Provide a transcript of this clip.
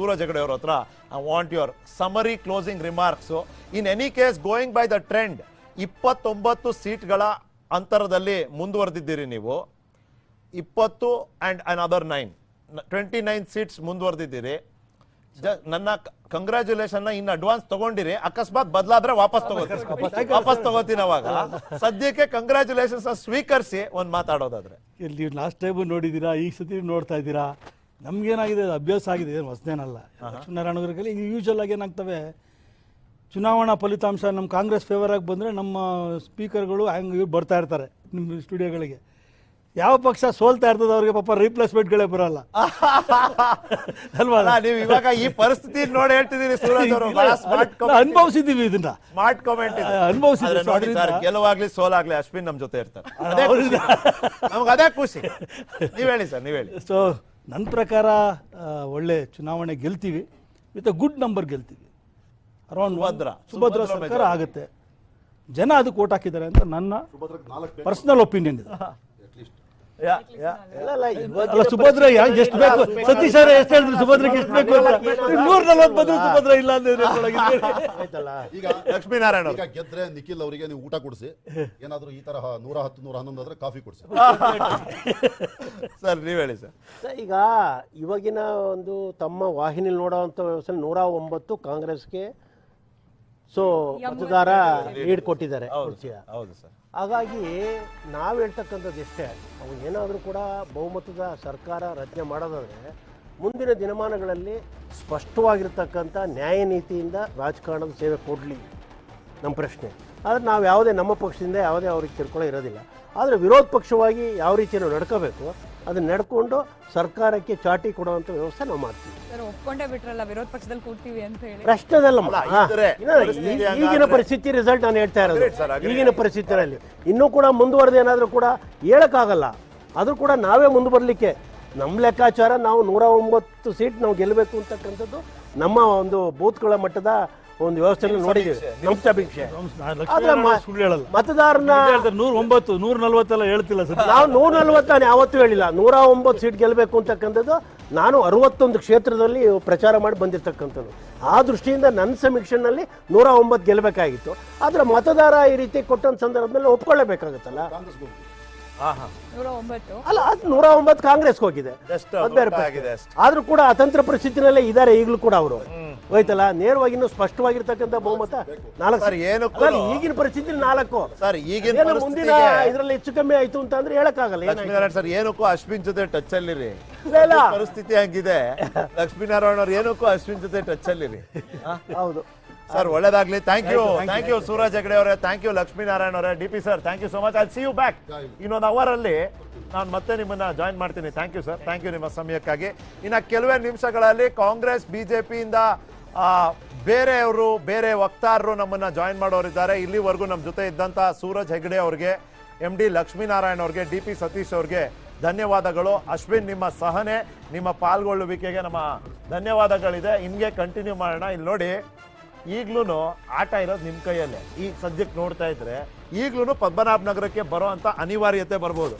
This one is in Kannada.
ಸೂರಜ್ ಹೆಗಡೆ ಅವರ ಹತ್ರ I want your summary closing remarks. In any case going by the trend 29 ಸೀಟ್ಗಳ ಅಂತರದಲ್ಲಿ ಮುಂದುವರೆದಿದ್ದೀರಿ ನೀವು. 20 ಅಂಡ್ ಅನದರ್ 29 ಸೀಟ್ಸ್ ಮುಂದುವರೆದಿದ್ದೀರಿ. ನನ್ನ ಕಂಗ್ರಾಚುಲೇಷನ್ ಇನ್ ಅಡ್ವಾನ್ಸ್ ತಗೊಂಡಿರಿ. ಅಕಸ್ಮಾತ್ ಬದಲಾದ್ರೆ ವಾಪಸ್ ತಗೋತೀನಿ. ಅವಾಗ ಸದ್ಯಕ್ಕೆ ಕಂಗ್ರಾಚುಲೇಷನ್ಸ್ ಸ್ವೀಕರಿಸಿ ಒಂದ್ ಮಾತಾಡೋದಾದ್ರೆ. ಇಲ್ಲಿ ಲಾಸ್ಟ್ ಟೈಮ್ ನೋಡಿದ್ದೀರಾ, ಈ ಸತಿ ನೋಡ್ತಾ ಇದ್ದೀರಾ. ನಮ್ಗೇನಾಗಿದೆ, ಅಭ್ಯಾಸ ಆಗಿದೆ, ಹೊಸದೇನಲ್ಲ. ಲಕ್ಷ್ಮೀನಾರಾಯಣವ್ರಿಗೆ ಯೂಶಲ್ ಆಗಿ ಏನಾಗ್ತವೆ, ಚುನಾವಣಾ ಫಲಿತಾಂಶ ನಮ್ಮ ಕಾಂಗ್ರೆಸ್ ಫೇವರ್ ಆಗಿ ಬಂದರೆ ನಮ್ಮ ಸ್ಪೀಕರ್ಗಳು ಹಂಗೆ ಬರ್ತಾ ಇರ್ತಾರೆ ನಿಮ್ಮ ಸ್ಟುಡಿಯೋಗಳಿಗೆ. ಯಾವ ಪಕ್ಷ ಸೋಲ್ತಾ ಇರ್ತದೆ ಅವ್ರಿಗೆ ಪಾಪ ರೀಪ್ಲೇಸ್ಮೆಂಟ್ಗಳೇ ಬರಲ್ಲ ಅಲ್ವಾ? ನೀವು ಇವಾಗ ಈ ಪರಿಸ್ಥಿತಿ ನೋಡಿ ಹೇಳ್ತಿದ್ದೀರಿ ಸೂರಜ್ ಅವರು. ಅನುಭವಿಸಿದ್ದೀವಿ ಇದನ್ನ, ಸ್ಮಾರ್ಟ್ ಕಾಮೆಂಟ್ ಅನುಭವಿಸಿದ್ದೀವಿ. ಗೆಲುವಾಗ್ಲಿ ಸೋಲಾಗ್ಲಿ ಅಶ್ವಿನ್ ನಮ್ ಜೊತೆ ಇರ್ತಾರೆ, ನಮ್ಗೆ ಅದೇ ಖುಷಿ. ನೀವ್ ಹೇಳಿ ಸರ್, ನೀವ್ ಹೇಳಿ. ಸೊ ನನ್ನ ಪ್ರಕಾರ ಒಳ್ಳೆ ಚುನಾವಣೆ ಗೆಲ್ತೀವಿ, ವಿತ್ ಗುಡ್ ನಂಬರ್ ಗೆಲ್ತೀವಿ. ಅರೌಂಡ್ ಸುಭದ್ರ ಸರ್ಕಾರ ಆಗುತ್ತೆ. ಜನ ಅದಕ್ಕೆ ಓಟ್ ಹಾಕಿದ್ದಾರೆ ಅಂತ ನನ್ನ ಪರ್ಸನಲ್ ಒಪಿನಿಯನ್ ಇದೆ. ಸುಭದ್ರ ಎಷ್ಟು ಬೇಕು, ಸತೀಶ್ ಅವರೇ ಎಷ್ಟು ಹೇಳಿದ್ರು ಸುಭದ್ರಕ್ಕೆ ಎಷ್ಟು ಬೇಕು ಅಂತ. 140 ಬಂದ್ರೆ ಸುಭದ್ರ ಇಲ್ಲ ಅಂದ್ರೆ ಈಗ ಲಕ್ಷ್ಮೀನಾರಾಯಣ ಈಗ ಗೆದ್ರೆ ನಿಖಿಲ್ ಅವರಿಗೆ ನೀವು ಊಟ ಕೊಡಿಸಿ, ಏನಾದ್ರು ಈ ತರ 110 111 ಆದ್ರೆ ಕಾಫಿ ಕೊಡಿಸಿ. ಸರ್ ನೀವ್ ಹೇಳಿ ಸರ್. ಈಗ ಇವಾಗಿನ ಒಂದು ತಮ್ಮ ವಾಹಿನಿ ನೋಡುವಂತ ವ್ಯವಸ್ಥೆ 109 ಕಾಂಗ್ರೆಸ್ಗೆ ಮತದಾರ ಲೀಡ್ ಕೊಟ್ಟಿದ್ದಾರೆ. ಹೌದು ಸರ್. ಹಾಗಾಗಿ ನಾವು ಹೇಳ್ತಕ್ಕಂಥದ್ದು ಎಷ್ಟೇ, ಅವು ಏನಾದರೂ ಕೂಡ ಬಹುಮತದ ಸರ್ಕಾರ ರಚನೆ ಮಾಡೋದಾದರೆ ಮುಂದಿನ ದಿನಮಾನಗಳಲ್ಲಿ ಸ್ಪಷ್ಟವಾಗಿರ್ತಕ್ಕಂಥ ನ್ಯಾಯ ನೀತಿಯಿಂದ ರಾಜಕಾರಣದ ಸೇವೆ ಕೊಡಲಿ ನಮ್ಮ ಪ್ರಶ್ನೆ. ಆದರೆ ನಾವು ಯಾವುದೇ ನಮ್ಮ ಪಕ್ಷದಿಂದ ಯಾವುದೇ ಅವ್ರಿಗೆ ಕಿರ್ಕೊಳ್ಳೋ ಇರೋದಿಲ್ಲ. ಆದರೆ ವಿರೋಧ ಪಕ್ಷವಾಗಿ ಯಾವ ರೀತಿ ನಾವು ನಡ್ಕೋಬೇಕು ಅದನ್ನ ನಡ್ಕೊಂಡು ಸರ್ಕಾರಕ್ಕೆ ಚಾಟಿ ಕೊಡುವಂತ ವ್ಯವಸ್ಥೆ ನಾವು ಮಾಡ್ತೀವಿ. ಒಪ್ಕೊಂಡೇ ಬಿಟ್ರಲ್ಲ ವಿರೋಧ ಪಕ್ಷದಲ್ಲಿ ಕೂರ್ತೀವಿ ಅಂತ ಹೇಳಿ. ಪ್ರಶ್ನೆದಲ್ಲಮ್ಮ, ಈಗಿನ ಪರಿಸ್ಥಿತಿ ರಿಸಲ್ಟ್ ನಾನು ಹೇಳ್ತಾ ಇರೋದು. ಈಗಿನ ಪರಿಸ್ಥಿತಿಯಲ್ಲಿ ಇನ್ನೂ ಕೂಡ ಮುಂದುವರೆದು ಏನಾದರೂ ಕೂಡ ಹೇಳಕ್ಕಾಗಲ್ಲ. ಅದು ಕೂಡ ನಾವೇ ಮುಂದೆ ಬರಲಿಕ್ಕೆ ನಮ್ಮ ಲೆಕ್ಕಾಚಾರ ನಾವು 109 ಸೀಟ್ ನಾವು ಗೆಲ್ಲಬೇಕು ಅಂತಕ್ಕಂಥದ್ದು ನಮ್ಮ ಒಂದು ಬೂತ್ಗಳ ಮಟ್ಟದ ಒಂದು ವ್ಯವಸ್ಥೆ ನೋಡಿದ್ದೀವಿ. ಮತದಾರನ 109 140 ಎಲ್ಲ ಹೇಳ್ತಿಲ್ಲ ಸರ್. ನಾವು 140 ನಾನು ಯಾವತ್ತೂ ಹೇಳಿಲ್ಲ. 109 ಸೀಟ್ ಗೆಲ್ಲಬೇಕು ಅಂತಕ್ಕಂಥದ್ದು ನಾನು 61 ಕ್ಷೇತ್ರದಲ್ಲಿ ಪ್ರಚಾರ ಮಾಡಿ ಬಂದಿರತಕ್ಕಂಥದ್ದು. ಆ ದೃಷ್ಟಿಯಿಂದ ನನ್ನ ಸಮೀಕ್ಷೆನಲ್ಲಿ 109 ಗೆಲ್ಲಬೇಕಾಗಿತ್ತು. ಆದ್ರೆ ಮತದಾರ ಈ ರೀತಿ ಕೊಟ್ಟಂತ ಸಂದರ್ಭದಲ್ಲಿ ಒಪ್ಕೊಳ್ಳೇಬೇಕಾಗುತ್ತಲ್ಲ. ಅಲ್ಲ, ಅದು 109 ಕಾಂಗ್ರೆಸ್ಗೆ ಹೋಗಿದೆ. ಆದ್ರೂ ಕೂಡ ಅತಂತ್ರ ಪರಿಸ್ಥಿತಿನಲ್ಲೇ ಇದ್ದಾರೆ ಈಗಲೂ ಕೂಡ ಅವರು. ಹೋಯ್ತಲ್ಲ, ನೇರವಾಗಿ ಇನ್ನೂ ಸ್ಪಷ್ಟವಾಗಿರ್ತಕ್ಕಂಥ ಬಹುಮತ 4. ಈಗಿನ ಪರಿಸ್ಥಿತಿ 4. ಮುಂದಿನ ಇದರಲ್ಲಿ ಹೆಚ್ಚು ಕಮ್ಮಿ ಆಯ್ತು ಅಂತ ಅಂದ್ರೆ ಹೇಳಕ್ಕಾಗಲ್ಲ ಸರ್. ಏನಕ್ಕೂ ಅಶ್ವಿನ್ ಜೊತೆ ಟಚ್ ಅಲ್ಲಿರಿ. ಪರಿಸ್ಥಿತಿ ಹಂಗಿದೆ. ಲಕ್ಷ್ಮೀನಾರಾಯಣ ಅವ್ರು ಏನಕ್ಕೂ ಅಶ್ವಿನ್ ಜೊತೆ ಟಚ್ ಅಲ್ಲಿರಿ. ಹೌದು ಸರ್, ಒಳ್ಳೇದಾಗ್ಲಿ. ಥ್ಯಾಂಕ್ ಯು ಸೂರಜ್ ಹೆಗಡೆ ಅವರೇ, ಥ್ಯಾಂಕ್ ಯು ಲಕ್ಷ್ಮೀನಾರಾಯಣ ಅವರೇ. D P sir, thank you so much. I see you back. ಇನ್ನೊಂದು ಅವರ್ ಅಲ್ಲಿ ನಾನು ಮತ್ತೆ ನಿಮ್ಮನ್ನ ಜಾಯಿನ್ ಮಾಡ್ತೀನಿ. Thank you sir, thank you ನಿಮ್ಮ ಸಮಯಕ್ಕಾಗಿ. ಇನ್ನು ಕೆಲವೇ ನಿಮಿಷಗಳಲ್ಲಿ ಕಾಂಗ್ರೆಸ್ ಬಿಜೆಪಿಯಿಂದ ಬೇರೆಯವರು, ಬೇರೆ ವಕ್ತಾರರು ನಮ್ಮನ್ನ ಜಾಯಿನ್ ಮಾಡೋರಿದ್ದಾರೆ. ಇಲ್ಲಿವರೆಗೂ ನಮ್ಮ ಜೊತೆ ಇದ್ದಂತ ಸೂರಜ್ ಹೆಗಡೆ ಅವ್ರಿಗೆ, MD ಲಕ್ಷ್ಮೀನಾರಾಯಣ ಅವ್ರಿಗೆ, DP ಸತೀಶ್ ಅವ್ರಿಗೆ ಧನ್ಯವಾದಗಳು. ಅಶ್ವಿನ್, ನಿಮ್ಮ ಸಹನೆ, ನಿಮ್ಮ ಪಾಲ್ಗೊಳ್ಳುವಿಕೆಗೆ ನಮ್ಮ ಧನ್ಯವಾದಗಳಿದೆ. ಹಿಂಗೆ ಕಂಟಿನ್ಯೂ ಮಾಡೋಣ. ಇಲ್ಲಿ ನೋಡಿ, ಈಗ್ಲೂ ಆಟ ಇರೋದು ನಿಮ್ಮ ಕೈಯಲ್ಲೇ. ಈ ಸದ್ಯಕ್ಕೆ ನೋಡ್ತಾ ಇದ್ರೆ ಈಗ್ಲೂ ಪದ್ಮನಾಭ ನಗರಕ್ಕೆ ಬರೋ ಅಂತ ಅನಿವಾರ್ಯತೆ ಬರ್ಬೋದು.